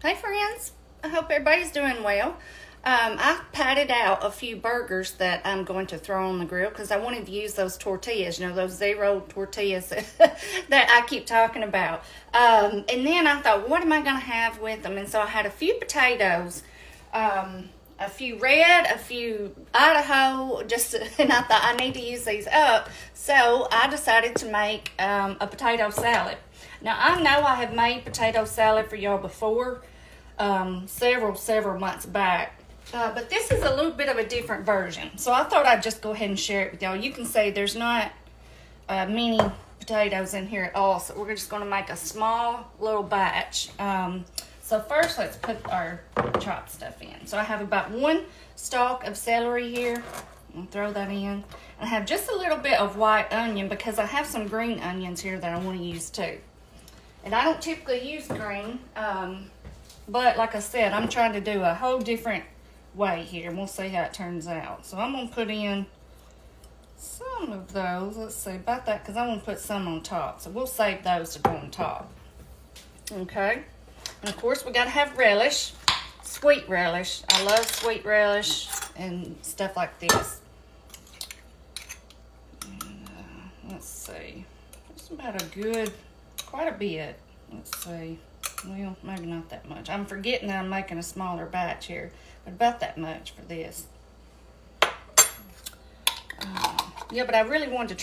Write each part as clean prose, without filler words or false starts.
Hey friends, I hope everybody's doing well. I patted out a few burgers that I'm going to throw on the grill because I wanted to use those tortillas, those zero tortillas that I keep talking about. And then I thought, what am I going to have with them? And so I had a few potatoes, a few red, a few Idaho, and I thought I need to use these up. So I decided to make a potato salad. Now I know I have made potato salad for y'all before, several months back. But this is a little bit of a different version. So I thought I'd just go ahead and share it with y'all. You can see there's not many potatoes in here at all. So we're just going to make a small little batch. So first let's put our chopped stuff in. So I have about 1 stalk of celery here. I'll throw that in. I have just a little bit of white onion because I have some green onions here that I want to use too. And I don't typically use green. But like I said, I'm trying to do a whole different way here, and we'll see how it turns out. So I'm going to put in some of those. Let's see about that, because I want to put some on top. So we'll save those to go on top. Okay. And of course, we got to have relish, sweet relish. I love sweet relish and stuff like this. And, let's see. Just about quite a bit. Let's see. Well, maybe not that much. I'm forgetting that I'm making a smaller batch here, but about that much for this. Yeah, but I really wanted to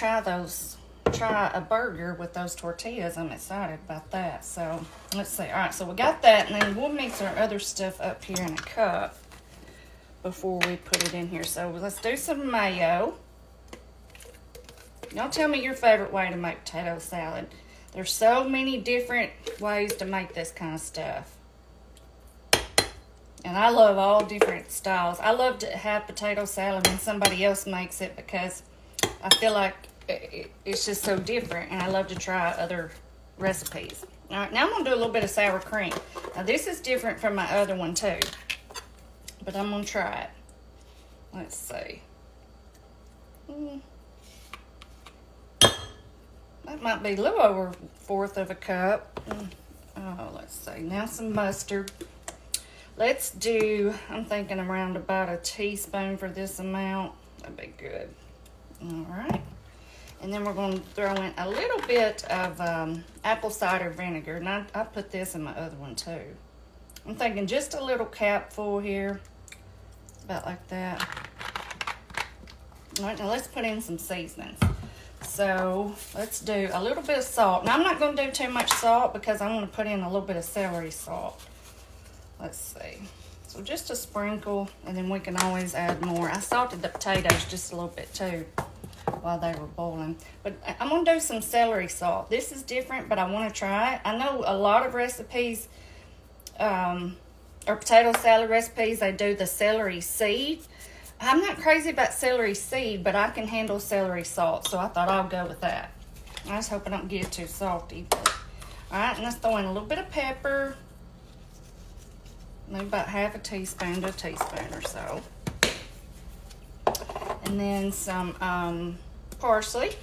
try a burger with those tortillas. I'm excited about that. So let's see. All right, so we got that, and then we'll mix our other stuff up here in a cup before we put it in here. So let's do some mayo. Y'all tell me your favorite way to make potato salad. There's so many different ways to make this kind of stuff. And I love all different styles. I love to have potato salad when somebody else makes it because I feel like it's just so different. And I love to try other recipes. All right, now I'm going to do a little bit of sour cream. Now this is different from my other one too. But I'm going to try it. Let's see. That might be a little over 1/4 of a cup. Oh, let's see. Now some mustard. Let's do, I'm thinking around about a teaspoon for this amount. That'd be good. All right. And then we're going to throw in a little bit of apple cider vinegar. And I put this in my other one too. I'm thinking just a little capful here. About like that. All right, now let's put in some seasonings. So let's do a little bit of salt. Now I'm not going to do too much salt because I want to put in a little bit of celery salt. Let's see. So just a sprinkle, and then we can always add more. I salted the potatoes just a little bit too while they were boiling. But I'm going to do some celery salt. This is different, but I want to try it. I know a lot of recipes, or potato salad recipes, they do the celery seed. I'm not crazy about celery seed, but I can handle celery salt, so I thought I'll go with that. I just hope I don't get too salty. All right, and let's throw in a little bit of pepper. Maybe about 1/2 teaspoon to a teaspoon or so. And then some parsley.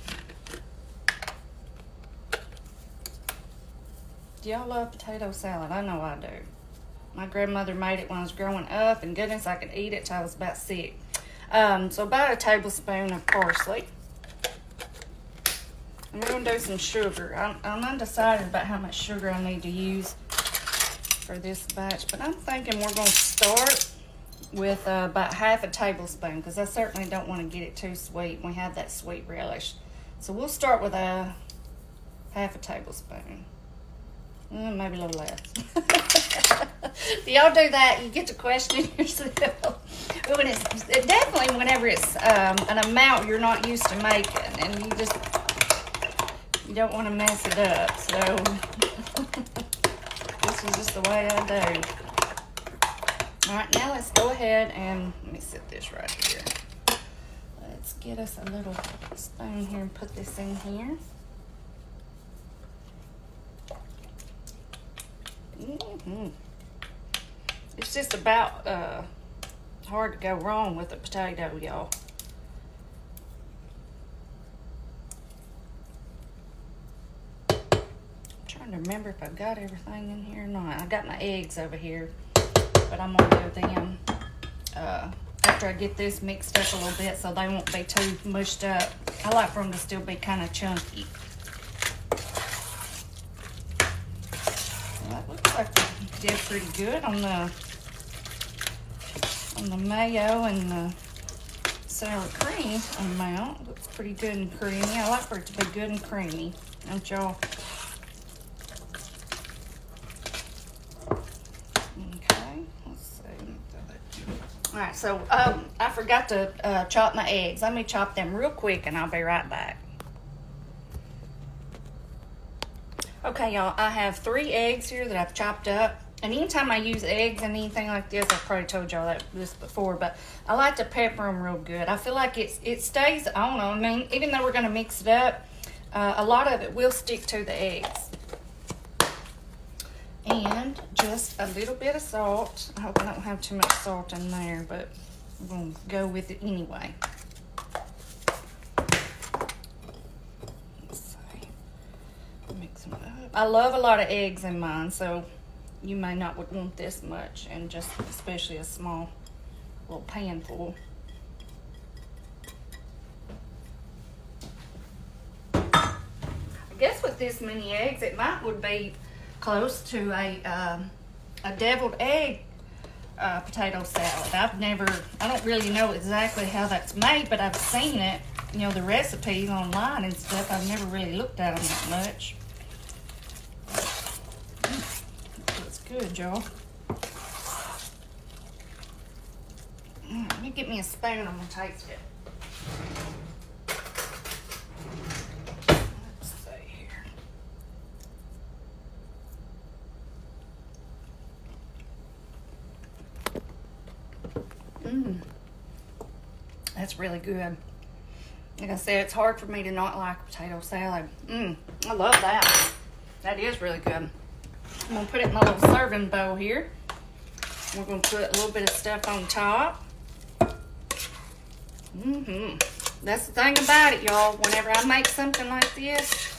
Do y'all love potato salad? I know I do. My grandmother made it when I was growing up, and goodness, I could eat it till I was about sick. So about a tablespoon of parsley. And we're going to do some sugar. I'm undecided about how much sugar I need to use for this batch, but I'm thinking we're going to start with about 1/2 tablespoon because I certainly don't want to get it too sweet. We have that sweet relish. So we'll start with a 1/2 tablespoon. Maybe a little less. Do y'all do that? You get to question yourself. When it definitely whenever it's an amount you're not used to making, and you don't want to mess it up. So this is just the way I do. All right, now let's go ahead and let me set this right here. Let's get us a little spoon here and put this in here. It's just about hard to go wrong with a potato, y'all. trying to remember if I've got everything in here or not. I got my eggs over here, but I'm gonna do them after I get this mixed up a little bit so they won't be too mushed up. I like for them to still be kind of chunky. Well, that looks like they did pretty good on the mayo and the sour cream amount. Looks pretty good and creamy. I like for it to be good and creamy, don't y'all? Okay, let's see. All right, so I forgot to chop my eggs. Let me chop them real quick and I'll be right back. Okay, y'all, I have 3 eggs here that I've chopped up. And anytime I use eggs and anything like this, I've probably told y'all this before, but I like to pepper them real good. I feel like it stays, I don't know, I mean, even though we're going to mix it up, a lot of it will stick to the eggs. And just a little bit of salt. I hope I don't have too much salt in there, but I'm going to go with it anyway. Let's see. Mix them up. I love a lot of eggs in mine, so you may not would want this much, and just especially a small little pan full. I guess with this many eggs, it would be close to a deviled egg potato salad. I don't really know exactly how that's made, but I've seen it, you know, the recipes online and stuff. I've never really looked at them that much. Good, y'all. Let me get me a spoon. I'm gonna taste it. Let's see here. That's really good. Like I said, it's hard for me to not like potato salad. I love that. That is really good. I'm going to put it in my little serving bowl here. We're going to put a little bit of stuff on top. That's the thing about it, y'all. Whenever I make something like this,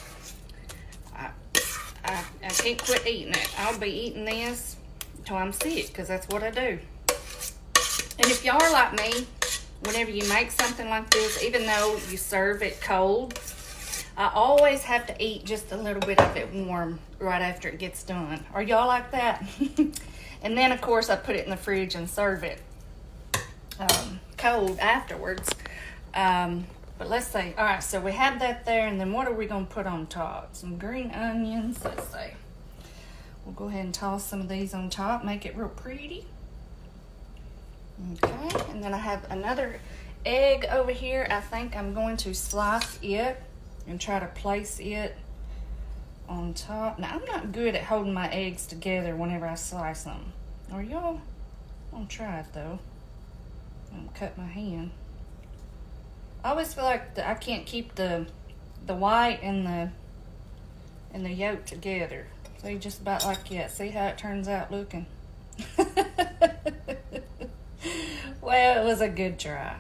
I can't quit eating it. I'll be eating this until I'm sick, because that's what I do. And if y'all are like me, whenever you make something like this, even though you serve it cold, I always have to eat just a little bit of it warm right after it gets done. Are y'all like that? And then, of course, I put it in the fridge and serve it cold afterwards. But let's see. All right, so we have that there, and then what are we going to put on top? Some green onions. Let's see. We'll go ahead and toss some of these on top, make it real pretty. Okay, and then I have another egg over here. I think I'm going to slice it and try to place it on top. Now, I'm not good at holding my eggs together whenever I slice them. Are y'all? I'm gonna try it though. I'm gonna cut my hand. I always feel like I can't keep the white and the yolk together. See, just about like that. See how it turns out looking? Well, it was a good try.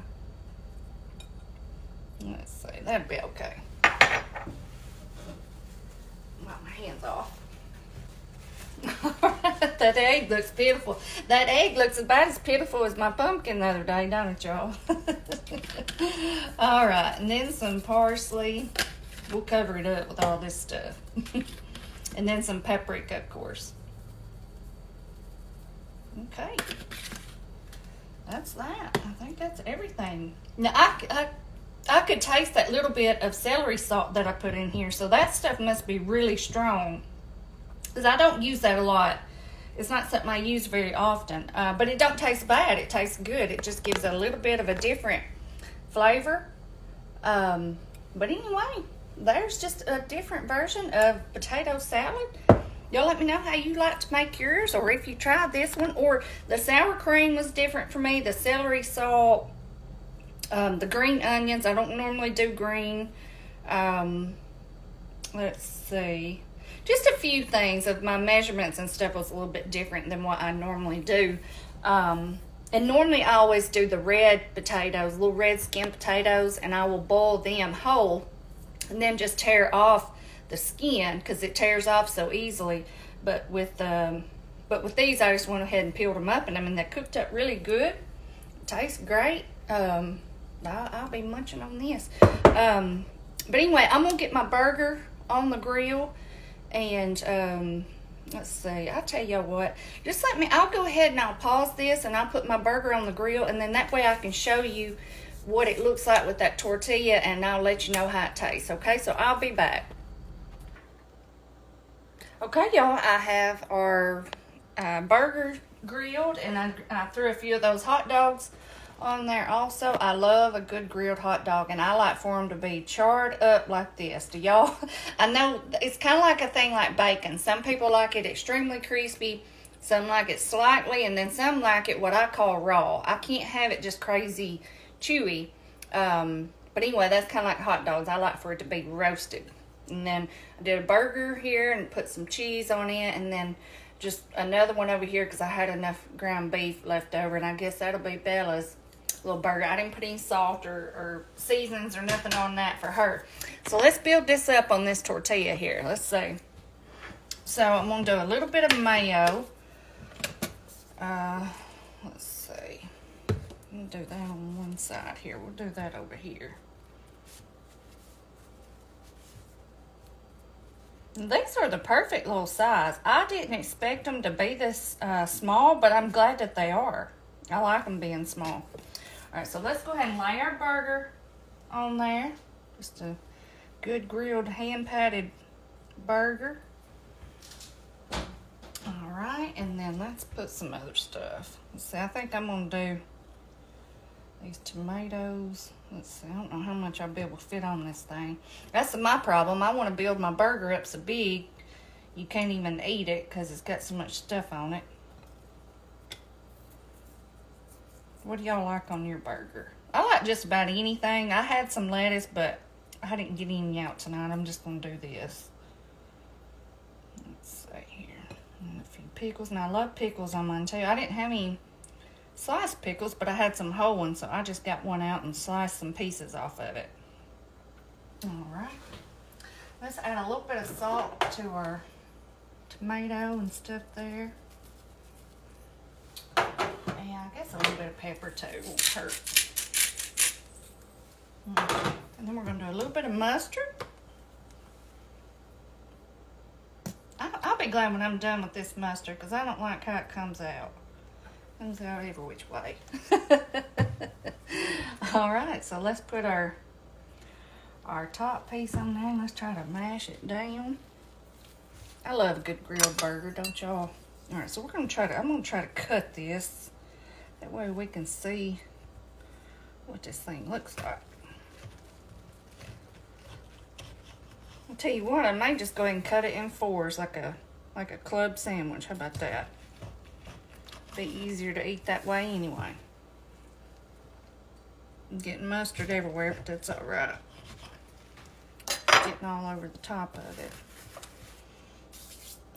Let's see, that'd be okay. Wipe my hands off. That egg looks beautiful. That egg looks about as beautiful as my pumpkin the other day, don't it, y'all? All right, and then some parsley. We'll cover it up with all this stuff. And then some paprika, of course. Okay. That's that. I think that's everything. Now, I could taste that little bit of celery salt that I put in here, so that stuff must be really strong, because I don't use that a lot. It's not something I use very often, but it don't taste bad. It tastes good. It just gives a little bit of a different flavor. But anyway, there's just a different version of potato salad. Y'all let me know how you like to make yours, or if you tried this one, or the sour cream was different for me, the celery salt, the green onions. I don't normally do green. Let's see. Just a few things of my measurements and stuff was a little bit different than what I normally do. And normally I always do the red potatoes, little red skin potatoes, and I will boil them whole and then just tear off the skin because it tears off so easily. But with these, I just went ahead and peeled them up, and I mean they cooked up really good. Tastes great. I'll be munching on this. But anyway, I'm gonna get my burger on the grill, and let's see. I'll tell you what. Just let me. I'll go ahead and I'll pause this, and I'll put my burger on the grill, and then that way I can show you what it looks like with that tortilla, and I'll let you know how it tastes. Okay, so I'll be back. Okay, y'all. I have our burger grilled, and I threw a few of those hot dogs on there also. I love a good grilled hot dog, and I like for them to be charred up like this. Do y'all? I know it's kind of like a thing like bacon. Some people like it extremely crispy, some like it slightly, and then some like it what I call raw. I can't have it just crazy chewy. But anyway, that's kind of like hot dogs. I like for it to be roasted. And then I did a burger here and put some cheese on it, and then just another one over here because I had enough ground beef left over, and I guess that'll be Bella's little burger. I didn't put any salt or seasonings or nothing on that for her. So let's build this up on this tortilla here. Let's see. So I'm going to do a little bit of mayo. Let's see. I'm going to do that on one side here. We'll do that over here. These are the perfect little size. I didn't expect them to be this small, but I'm glad that they are. I like them being small. All right, so let's go ahead and lay our burger on there. Just a good grilled, hand-patted burger. All right, and then let's put some other stuff. Let's see, I think I'm going to do these tomatoes. Let's see, I don't know how much I'll be able to fit on this thing. That's my problem. I want to build my burger up so big you can't even eat it because it's got so much stuff on it. What do y'all like on your burger? I like just about anything. I had some lettuce, but I didn't get any out tonight. I'm just going to do this. Let's see here. And a few pickles. And I love pickles on mine too. I didn't have any sliced pickles, but I had some whole ones, so I just got one out and sliced some pieces off of it. All right. Let's add a little bit of salt to our tomato and stuff there. And I guess a little bit of pepper too won't hurt. And then we're going to do a little bit of mustard. I'll be glad when I'm done with this mustard because I don't like how it comes out. It comes out every which way. All right, so let's put our top piece on there and let's try to mash it down. I love a good grilled burger, don't y'all? All right, so I'm going to try to cut this. That way we can see what this thing looks like. I'll tell you what, I may just go ahead and cut it in fours like a club sandwich. How about that? Be easier to eat that way anyway. I'm getting mustard everywhere, but that's all right. Getting all over the top of it.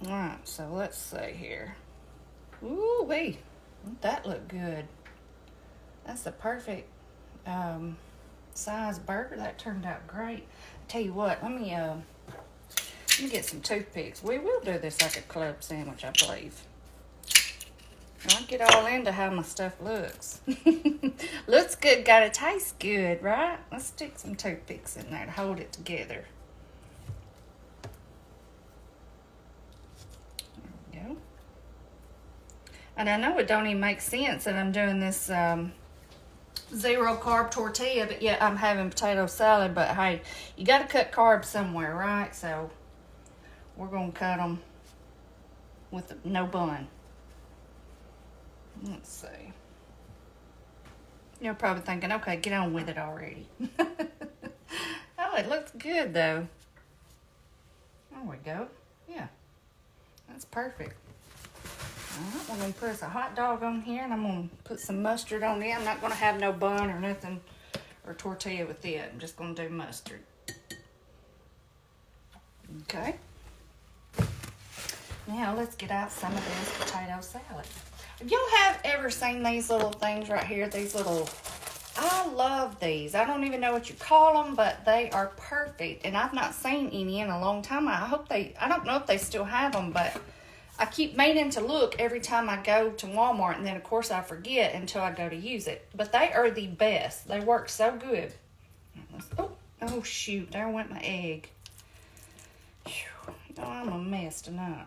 All right, so let's see here. Ooh-wee. That looked good. That's the perfect size burger. That turned out great. Tell you what, let me get some toothpicks. We will do this like a club sandwich, I believe. I'll get all into how my stuff looks. Looks good, gotta taste good, right? Let's stick some toothpicks in there to hold it together. There we go. And I know it don't even make sense that I'm doing this zero carb tortilla, but yet I'm having potato salad. But hey, you got to cut carbs somewhere, right? So we're going to cut them with no bun. Let's see. You're probably thinking, okay, get on with it already. Oh, it looks good though. There we go. Yeah, that's perfect. Alright, we're going to put us a hot dog on here, and I'm going to put some mustard on it. I'm not going to have no bun or nothing or tortilla with it. I'm just going to do mustard. Okay. Now let's get out some of this potato salad. If y'all have ever seen these little things right here, these little I love these. I don't even know what you call them, but they are perfect. And I've not seen any in a long time. I don't know if they still have them, but I keep meaning to look every time I go to Walmart. And then, of course, I forget until I go to use it. But they are the best. They work so good. Oh shoot. There went my egg. Whew. Oh, I'm a mess tonight.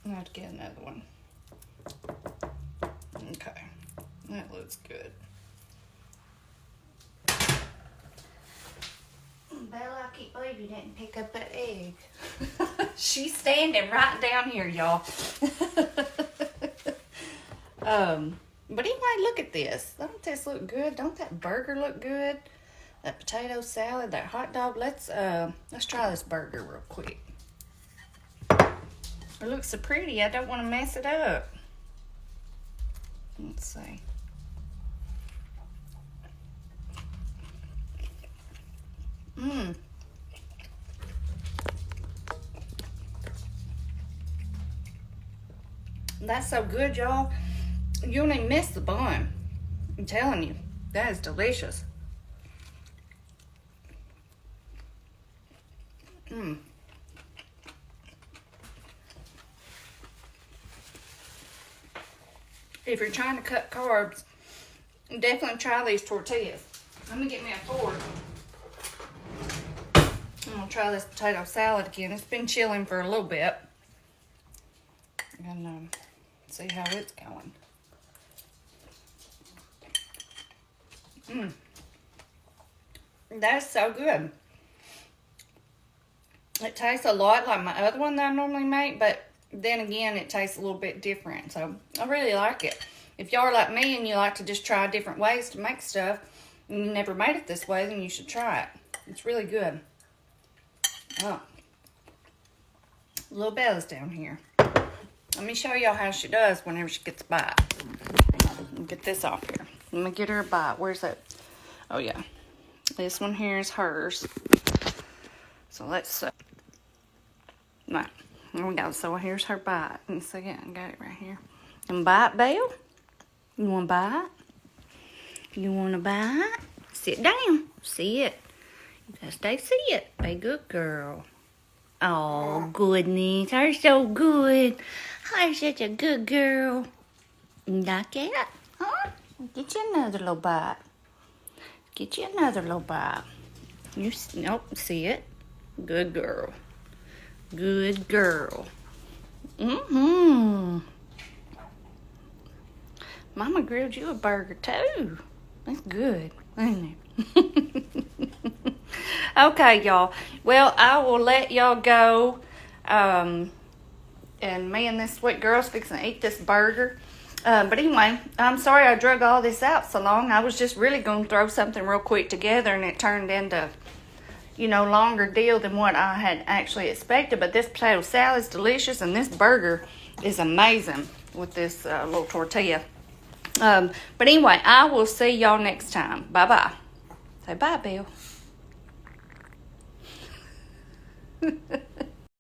I'm going to have to get another one. Okay. That looks good. Bella, I can't believe you didn't pick up that egg. She's standing right down here, y'all. But anyway, look at this. Don't this look good? Don't that burger look good? That potato salad, that hot dog. Let's try this burger real quick. It looks so pretty. I don't want to mess it up. Let's see. That's so good, y'all. You don't even miss the bun. I'm telling you, that is delicious. If you're trying to cut carbs, definitely try these tortillas. Let me get me a fork. I'm gonna try this potato salad again. It's been chilling for a little bit. And see how it's going. That's so good. It tastes a lot like my other one that I normally make, but then again, it tastes a little bit different. So I really like it. If y'all are like me and you like to just try different ways to make stuff, and you never made it this way, then you should try it. It's really good. Oh, little Bella's down here. Let me show y'all how she does whenever she gets a bite. Get this off here. Let me get her a bite. Where's that? Oh, yeah. This one here is hers. So let's right. There we go. So here's her bite. And see it? I got it right here. And bite, Belle? You want to bite? You want to bite? Sit down. Sit. You gotta stay sit. Be a good girl. Oh, goodness. You're so good. You're such a good girl. You like it? Huh? Get you another little bite. Get you another little bite. Nope, see it. Good girl. Good girl. Mama grilled you a burger too. That's good, isn't it? Okay, y'all. Well, I will let y'all go. And me and this sweet girl's fixing to eat this burger. But anyway, I'm sorry I drug all this out so long. I was just really going to throw something real quick together, and it turned into, longer deal than what I had actually expected. But this potato salad is delicious, and this burger is amazing with this little tortilla. But anyway, I will see y'all next time. Bye-bye. Say bye, Bill.